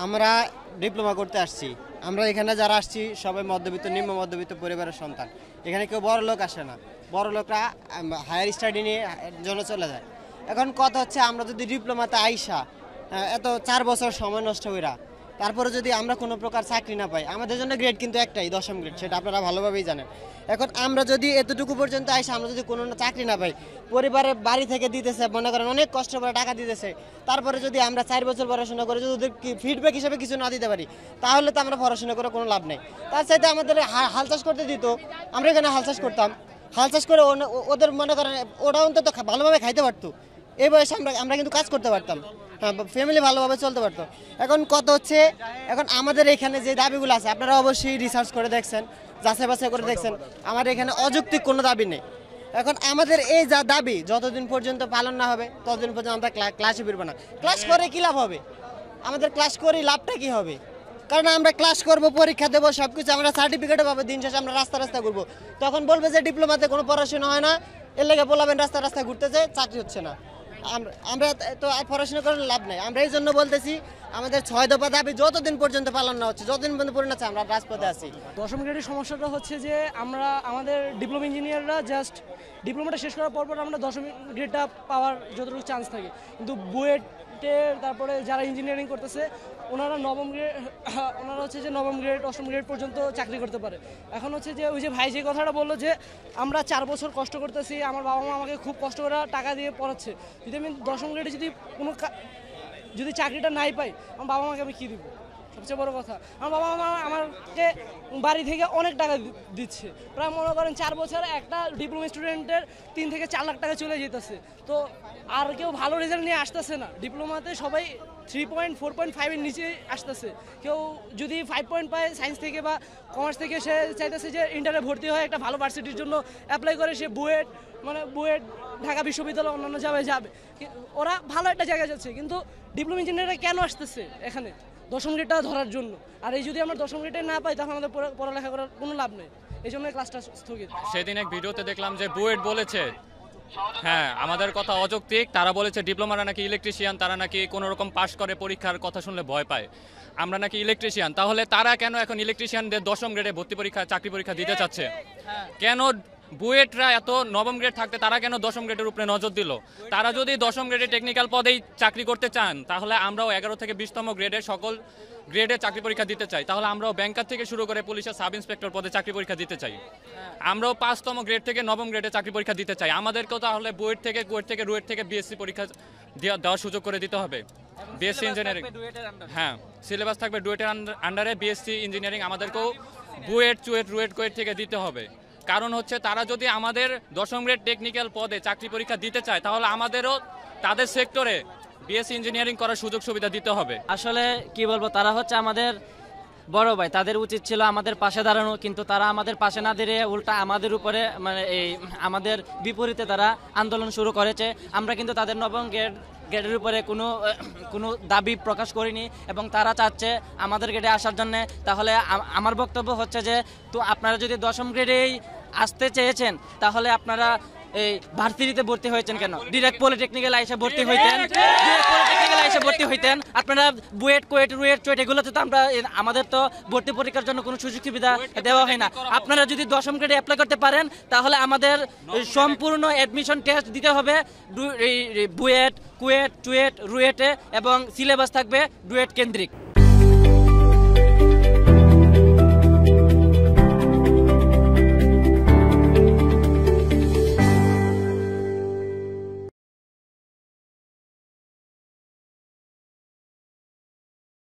আমরা ডিপ্লোমা করতে আসছি। আমরা এখানে যারা আসছি সবাই মধ্যবিত্ত নিম্ন মধ্যবিত্ত পরিবারের সন্তান। এখানে কেউ বড় লোক আসে না, বড় লোকরা হায়ার স্টাডি নিয়ে জন্য চলে যায়। এখন কথা হচ্ছে আমরা যদি ডিপ্লোমাতে আইসা এত 4 বছর সময় নষ্ট কইরা তারপরে যদি আমরা কোনো প্রকার চাকরি না পাই, আমাদের জন্য গ্রেড কিন্তু একটাই 10ম গ্রেড, সেটা আপনারা ভালোভাবেই জানেন। এখন আমরা যদি এতটুকু পর্যন্ত আইসা আমরা যদি কোনো চাকরি না পাই, পরিবারের বাড়ি থেকে দিতেছে মনে করেন অনেক কষ্ট করে টাকা দিতেছে, তারপরে যদি আমরা 4 বছর পড়াশোনা করে যদি ওদের ফিডব্যাক হিসেবে কিছু না দিতে পারি, তাহলে তো আমরা পড়াশোনা করে কোনো লাভ নেই। তার সাথে আমাদের হাল চাষ করতে দিত, আমরা এখানে হাল চাষ করতাম, হাল চাষ করে ওদের মনে করেন ওরা অন্তত ভালোভাবে খাইতে পারতো। এই বয়সে আমরা কিন্তু কাজ করতে পারতাম, ফ্যামিলি ভালোভাবে চলতে পারতো। এখন কত হচ্ছে, এখন আমাদের এখানে যে দাবিগুলো আছে আপনারা অবশ্যই রিসার্চ করে দেখছেন, যাচাই বাছাই করে দেখছেন, আমাদের এখানে অযৌক্তিক কোনো দাবি নেই। এখন আমাদের এই যা দাবি যতদিন পর্যন্ত পালন না হবে ততদিন পর্যন্ত আমরা ক্লাসে ফিরবো না। ক্লাস করে কী লাভ হবে? আমাদের ক্লাস করে লাভটা কী হবে? কারণ আমরা ক্লাস করব, পরীক্ষা দেবো, সব কিছু আমরা সার্টিফিকেটও পাবো, দিন শেষে আমরা রাস্তা ঘুরবো। তখন বলবে যে ডিপ্লোমাতে কোনো পড়াশোনা হয় না, এর লেগে বলাবেন রাস্তা ঘুরতেছে, চাকরি হচ্ছে না। আমরা তো আর পড়াশোনা করার লাভ নেই। আমরা এই জন্য বলতেছি আমাদের 6 দফা দাবি যতদিন পর্যন্ত পালন না হচ্ছে, যতদিন পর্যন্ত পূরণ হচ্ছে, আমরা রাজপথে আছি। 10ম গ্রেডের সমস্যাটা হচ্ছে যে আমাদের ডিপ্লোমা ইঞ্জিনিয়াররা জাস্ট ডিপ্লোমাটা শেষ করার পর আমরা 10ম গ্রেডটা পাওয়ার যতটুকু চান্স থাকে, কিন্তু বুয়েটের তারপরে যারা ইঞ্জিনিয়ারিং করতেছে ওনারা 9ম গ্রেড, ওনারা হচ্ছে যে 9ম গ্রেড 8ম গ্রেড পর্যন্ত চাকরি করতে পারে। এখন হচ্ছে যে ওই যে ভাই যে কথাটা বললো যে আমরা 4 বছর কষ্ট করতেছি, আমার বাবা মা আমাকে খুব কষ্ট করে টাকা দিয়ে পড়াচ্ছে, যদি আমি 10ম গ্রেডে যদি চাকরিটা নাই পাই, আমার বাবা মাকে আমি কী দিব? সবচেয়ে বড় কথা, আমার বাবা মা আমাকে বাড়ি থেকে অনেক টাকা দিচ্ছে, প্রায় মনে করেন 4 বছর একটা ডিপ্লোমা স্টুডেন্টের 3 থেকে 4 লাখ টাকা চলে যেতেছে। তো আর কেউ ভালো রেজাল্ট নিয়ে আসতেছে না, ডিপ্লোমাতে সবাই 3.4.5 এর নিচে আসতেছে। কেউ যদি 5 পয়েন্ট পায় সায়েন্স থেকে বা কমার্স থেকে, সে চাইতেছে যে ইন্টারে ভর্তি হয় একটা ভালো ভার্সিটির জন্য অ্যাপ্লাই করে, সে বুয়েট ঢাকা বিশ্ববিদ্যালয় অন্যান্য জায়গায় যাবে, ওরা ভালো একটা জায়গায় যাচ্ছে। কিন্তু ডিপ্লোমা ইঞ্জিনিয়াররা কেন আসতেছে এখানে? 10ম গ্রেডটা ধরার জন্য। আর এই যদি আমরা 10ম গ্রেডে না পাই তাহলে আমাদের পড়ালেখা করার কোনো লাভ নেই, এই জন্য ক্লাসটা স্থগিত। সেদিন এক ভিডিওতে দেখলাম যে বুয়েট বলেছে হ্যাঁ আমাদের কথা অযৌক্তিক, তারা বলেছে ডিপ্লোমারা নাকি ইলেকট্রিশিয়ান, তারা নাকি কোনো রকম পাশ করে পরীক্ষার কথা শুনলে ভয় পায়, আমরা নাকি ইলেকট্রিশিয়ান। তাহলে তারা কেন এখন ইলেকট্রিশিয়ানদের 10ম গ্রেডে ভর্তি পরীক্ষা চাকরি পরীক্ষা দিতে চাচ্ছে? কেন বুয়েটরা এত 9ম গ্রেড থাকতে তারা কেন 10ম গ্রেডের উপরে নজর দিল? তারা যদি 10ম গ্রেডে টেকনিক্যাল পদেই চাকরি করতে চান, তাহলে আমরাও 11 থেকে 20তম গ্রেডের সকল গ্রেডে চাকরি পরীক্ষা দিতে চাই। তাহলে আমরাও ব্যাংকার থেকে শুরু করে পুলিশের সাব ইন্সপেক্টর পদে চাকরি পরীক্ষা দিতে চাই। আমরাও 5তম গ্রেড থেকে 9ম গ্রেডে চাকরি পরীক্ষা দিতে চাই। আমাদেরকেও তাহলে বুয়েট থেকে কুয়েট থেকে রুয়েট থেকে বিএসসি পরীক্ষা দেওয়ার সুযোগ করে দিতে হবে। বিএসসি ইঞ্জিনিয়ারিং, হ্যাঁ সিলেবাস থাকবে ডুয়েটের আন্ডারে বিএসসি ইঞ্জিনিয়ারিং, আমাদেরকেও বুয়েট চুয়েট রুয়েট কুয়েট থেকে দিতে হবে। কারণ হচ্ছে তারা যদি আমাদের 10ম গ্রেড টেকনিক্যাল পদে চাকরি পরীক্ষা দিতে চায়, তাহলে আমাদেরও তাদের সেক্টরে বিএসসি ইঞ্জিনিয়ারিং করার সুযোগ সুবিধা দিতে হবে। আসলে কি বলবো, তারা হচ্ছে আমাদের বড় ভাই, তাদের উচিত ছিল আমাদের পাশে দাঁড়ানো, কিন্তু তারা আমাদের পাশে না দাঁড়িয়ে উল্টা আমাদের উপরে মানে এই আমাদের বিপরীতে তারা আন্দোলন শুরু করেছে। আমরা কিন্তু তাদের 9ম গ্রেডের উপরে কোনো দাবি প্রকাশ করিনি এবং তারা চাচ্ছে আমাদের গ্রেডে আসার জন্য। তাহলে আমার বক্তব্য হচ্ছে যে তো আপনারা যদি 10ম গ্রেডেই আসতে চেয়েছেন তাহলে আপনারা এই ভার্সিটিতে ভর্তি হয়েছেন কেন? ডিরেক্ট পলিটেকনিক্যাল এসে ভর্তি হইতেন। আপনারা বুয়েট কুয়েট রুয়েট চুয়েট এগুলোতে তো আমাদের তো ভর্তি পরীক্ষার জন্য কোনো সুযোগ সুবিধা দেওয়া হয় না। আপনারা যদি 10ম গ্রেডে অ্যাপ্লাই করতে পারেন তাহলে আমাদের সম্পূর্ণ অ্যাডমিশন টেস্ট দিতে হবে বুয়েট কুয়েট চুয়েট রুয়েটে, এবং সিলেবাস থাকবে ডুয়েট কেন্দ্রিক।